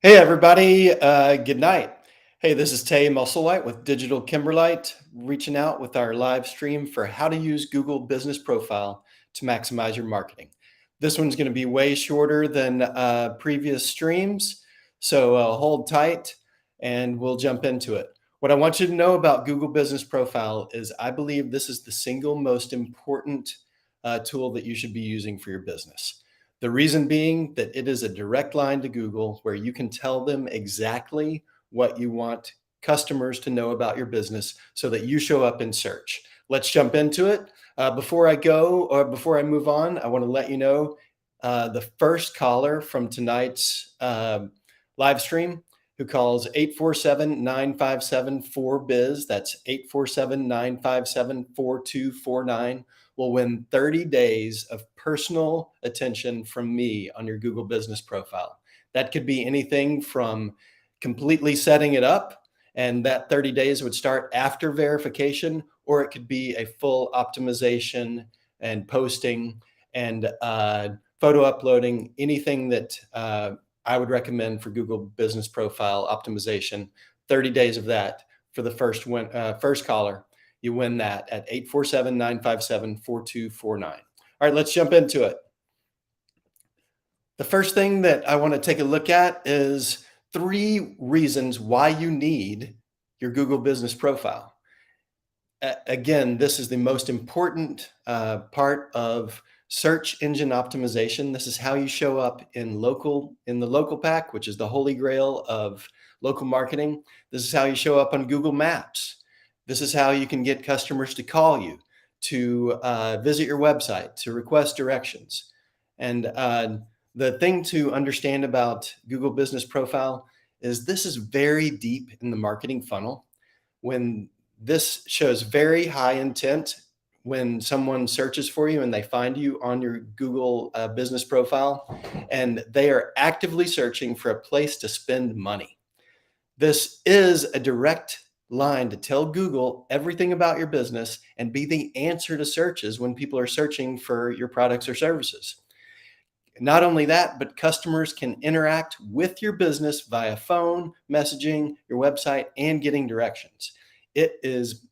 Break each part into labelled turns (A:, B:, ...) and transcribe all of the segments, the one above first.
A: Hey everybody, good night. Hey, this is Tay Musselwhite with Digital Kimberlite, reaching out with our live stream for how to use Google Business Profile to maximize your marketing. This one's going to be way shorter than previous streams, so hold tight and we'll jump into it. What I want you to know about Google Business Profile is I believe this is the single most important tool that you should be using for your business. The reason being that it is a direct line to Google where you can tell them exactly what you want customers to know about your business so that you show up in search. Let's jump into it. Before I move on, I want to let you know the first caller from tonight's live stream who calls 847-957-4biz, that's 847-957-4249, will win 30 days of personal attention from me on your Google Business Profile. That could be anything from completely setting it up, and that 30 days would start after verification, or it could be a full optimization and posting and photo uploading, anything that I would recommend for Google Business Profile optimization. 30 days of that for the first caller. You win that at 847-957-4249. All right, let's jump into it. The first thing that I want to take a look at is 3 reasons why you need your Google Business Profile. Again, this is the most important part of search engine optimization. This is how you show up in the local pack, which is the holy grail of local marketing. This is how you show up on Google Maps. This is how you can get customers to call you, to visit your website, to request directions. And the thing to understand about Google Business Profile is this is very deep in the marketing funnel. When this shows very high intent, when someone searches for you and they find you on your Google Business Profile, and they are actively searching for a place to spend money. This is a direct line to tell Google everything about your business and be the answer to searches when people are searching for your products or services. Not only that, but customers can interact with your business via phone, messaging, your website, and getting directions. It is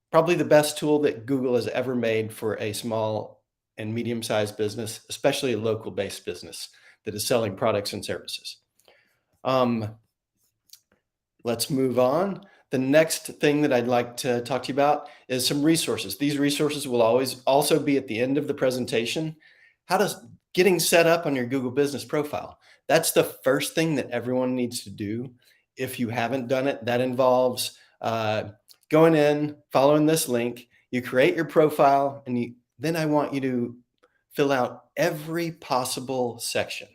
A: probably the best tool that Google has ever made for a small and medium-sized business, especially a local-based business that is selling products and services. Let's move on. The next thing that I'd like to talk to you about is some resources. These resources will always also be at the end of the presentation. How does getting set up on your Google Business Profile? That's the first thing that everyone needs to do. If you haven't done it, that involves going in, following this link. You create your profile, and then I want you to fill out every possible section.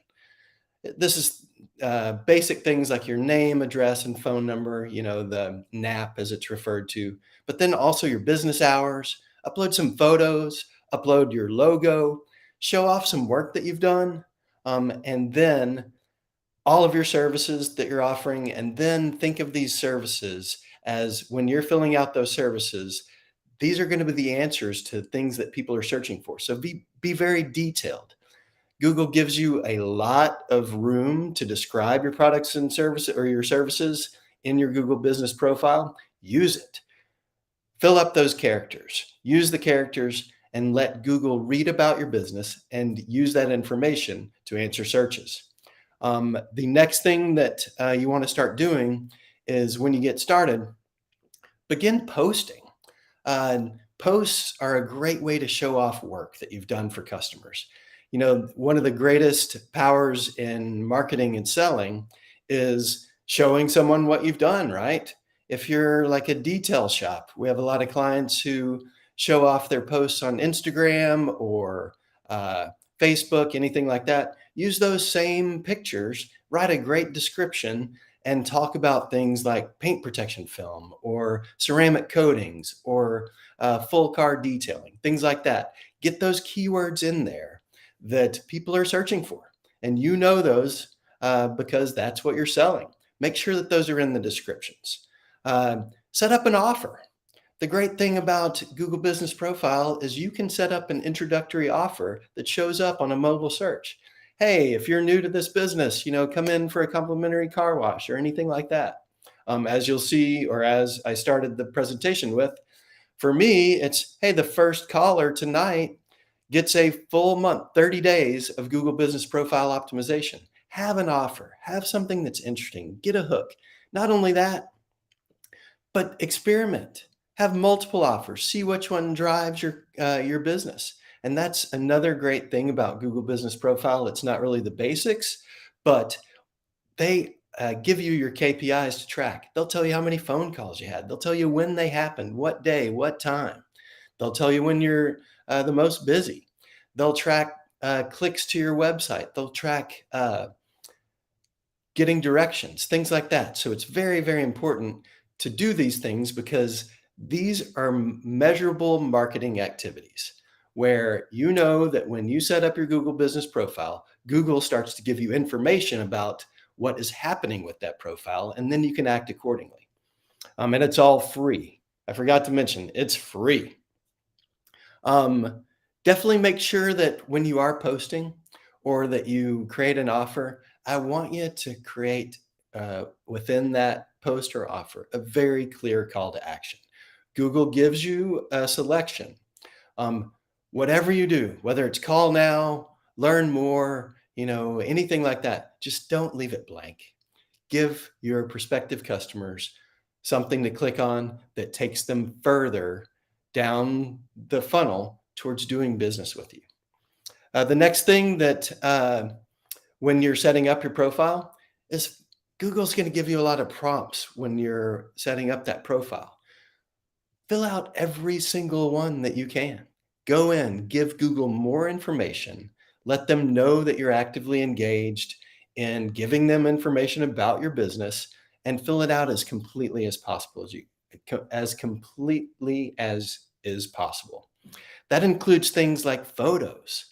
A: This is basic things like your name, address, and phone number, the NAP as it's referred to, but then also your business hours, upload some photos, upload your logo, show off some work that you've done, and then all of your services that you're offering, and then think of these services as when you're filling out those services, these are going to be the answers to things that people are searching for. So be very detailed. Google gives you a lot of room to describe your products and services or your services in your Google Business Profile. Use it. Fill up those characters. Use the characters and let Google read about your business and use that information to answer searches. The next thing that you want to start doing is when you get started, begin posting. Posts are a great way to show off work that you've done for customers. One of the greatest powers in marketing and selling is showing someone what you've done, right? If you're like a detail shop, we have a lot of clients who show off their posts on Instagram or Facebook, anything like that. Use those same pictures, write a great description, and talk about things like paint protection film or ceramic coatings or full car detailing, things like that. Get those keywords in there that people are searching for. And you know those because that's what you're selling. Make sure that those are in the descriptions. Set up an offer. The great thing about Google Business Profile is you can set up an introductory offer that shows up on a mobile search. hey, if you're new to this business, come in for a complimentary car wash or anything like that. As you'll see, or as I started the presentation with, for me, it's, hey, the first caller tonight gets a full month, 30 days of Google Business Profile Optimization. Have an offer, have something that's interesting, get a hook. Not only that, but experiment. Have multiple offers. See which one drives your business. And that's another great thing about Google Business Profile. It's not really the basics, but they give you your KPIs to track. They'll tell you how many phone calls you had. They'll tell you when they happened, what day, what time. They'll tell you when you're the most busy. They'll track clicks to your website. They'll track getting directions, things like that. So it's very, very important to do these things because these are measurable marketing activities where you know that when you set up your Google business profile, Google starts to give you information about what is happening with that profile, and then you can act accordingly. And it's all free. I forgot to mention, it's free. Um, Definitely make sure that when you are posting or that you create an offer, I want you to create within that post or offer a very clear call to action. Google gives you a selection. Um, Whatever you do, whether it's call now, learn more, anything like that, just don't leave it blank. Give your prospective customers something to click on that takes them further down the funnel towards doing business with you. The next thing that when you're setting up your profile is Google's going to give you a lot of prompts when you're setting up that profile. Fill out every single one that you can. Go in, give Google more information, let them know that you're actively engaged in giving them information about your business, and fill it out as completely as possible as completely as is possible. That includes things like photos.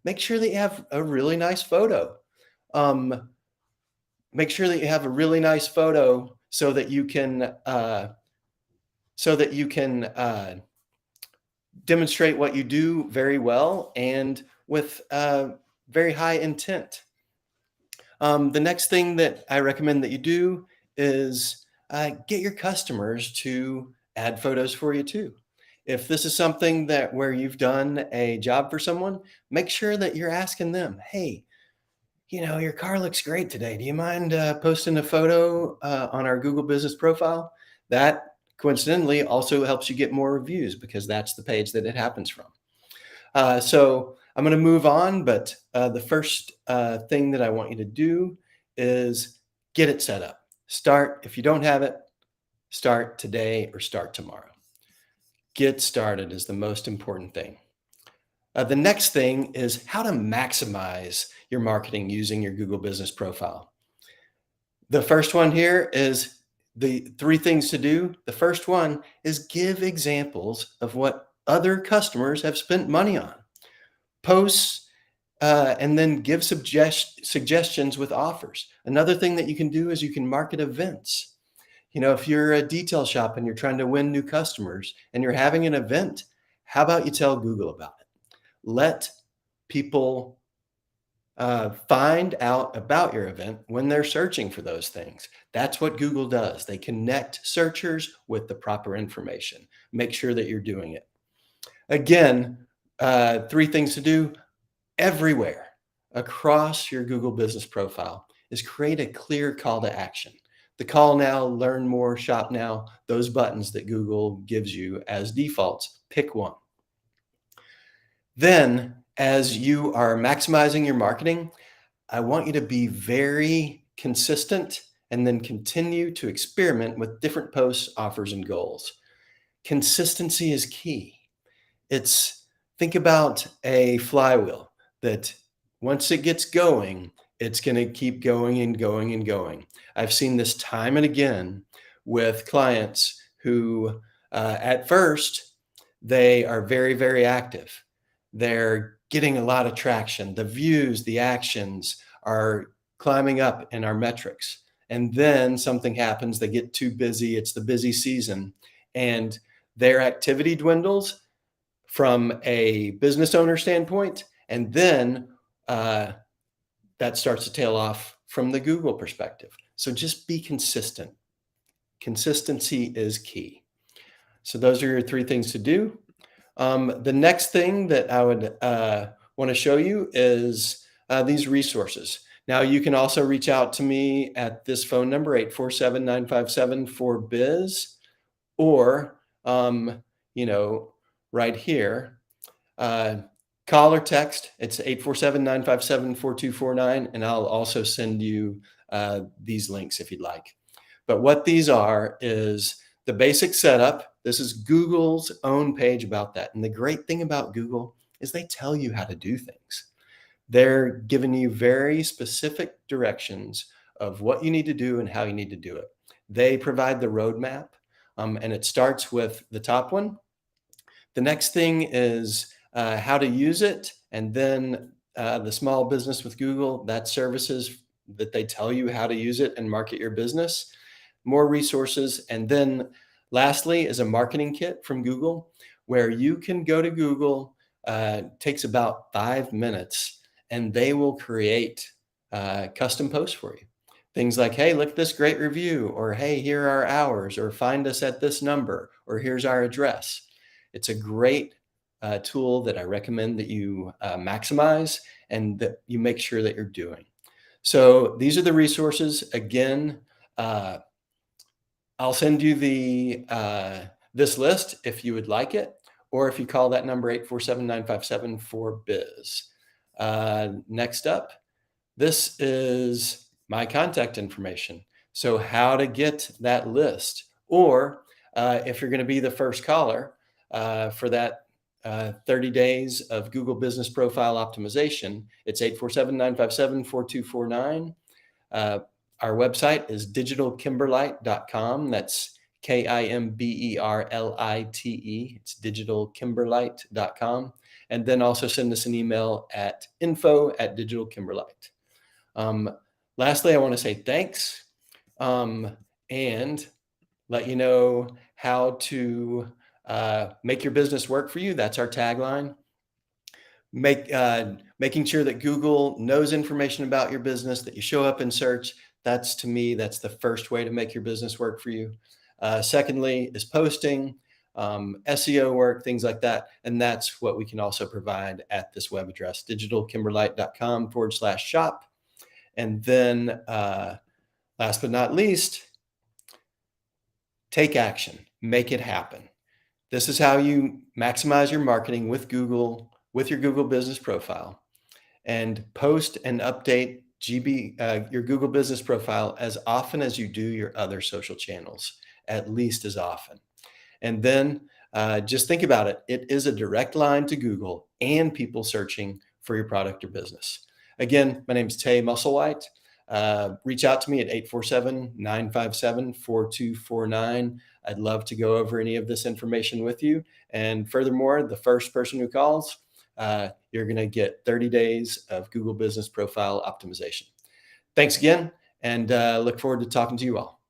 A: Make sure that you have a really nice photo. Um, Make sure that you have a really nice photo so that you can demonstrate what you do very well and with very high intent. The next thing that I recommend that you do is get your customers to add photos for you too. If this is something that where you've done a job for someone, make sure that you're asking them, hey, your car looks great today. Do you mind posting a photo on our Google business profile? That coincidentally also helps you get more reviews because that's the page that it happens from. So I'm going to move on, but the first thing that I want you to do is get it set up. Start, if you don't have it, start today or start tomorrow. Get started is the most important thing. The next thing is how to maximize your marketing using your Google business profile. The first one here is the 3 things to do. The first one is give examples of what other customers have spent money on. Posts and then give suggestions with offers. Another thing that you can do is you can market events. If you're a detail shop and you're trying to win new customers and you're having an event, how about you tell Google about it? Let people find out about your event when they're searching for those things. That's what Google does. They connect searchers with the proper information. Make sure that you're doing it. Again, 3 things to do everywhere across your Google business profile is create a clear call to action. The call now, learn more, shop now, those buttons that Google gives you as defaults, pick one. Then, as you are maximizing your marketing, I want you to be very consistent and then continue to experiment with different posts, offers, and goals. Consistency is key. Think about a flywheel that once it gets going, it's going to keep going and going and going. I've seen this time and again with clients who, at first, they are very, very active. They're getting a lot of traction. The views, the actions are climbing up in our metrics. And then something happens, they get too busy. It's the busy season and their activity dwindles from a business owner standpoint. And then that starts to tail off from the Google perspective. So just be consistent. Consistency is key. So those are your 3 things to do. The next thing that I would want to show you is these resources. Now, you can also reach out to me at this phone number, 847-957-4BIZ, or, you know, right here, uh, call or text. It's 847-957-4249, and I'll also send you these links if you'd like. But what these are is the basic setup. This is Google's own page about that. And the great thing about Google is they tell you how to do things. They're giving you very specific directions of what you need to do and how you need to do it. They provide the roadmap, and it starts with the top one. The next thing is how to use it, and then the small business with Google, that services that they tell you how to use it and market your business, more resources. And then lastly is a marketing kit from Google where you can go to Google, takes about 5 minutes, and they will create custom posts for you. Things like, hey, look at this great review, or hey, here are our hours, or find us at this number, or here's our address. It's a great tool that I recommend that you maximize and that you make sure that you're doing. So these are the resources. Again, I'll send you the this list if you would like it, or if you call that number 847-957-4BIZ. Next up, this is my contact information. So how to get that list, or if you're going to be the first caller for that 30 days of Google Business Profile Optimization, it's 847-957-4249. Our website is digitalkimberlite.com. That's KIMBERLITE. It's digitalkimberlite.com. And then also send us an email at info@digitalkimberlite. Lastly, I want to say thanks and let you know how to make your business work for you. That's our tagline. Making sure that Google knows information about your business, that you show up in search. That's, to me, that's the first way to make your business work for you. Secondly is posting, SEO work, things like that. And that's what we can also provide at this web address, digitalkimberlite.com/shop. And then last but not least, take action, make it happen. This is how you maximize your marketing with Google, with your Google Business Profile, and post and update your Google Business Profile as often as you do your other social channels, at least as often. And then just think about it. It is a direct line to Google and people searching for your product or business. Again, my name is Tay Musselwhite. Reach out to me at 847-957-4249. I'd love to go over any of this information with you. And furthermore, the first person who calls, you're going to get 30 days of Google Business Profile Optimization. Thanks again, and look forward to talking to you all.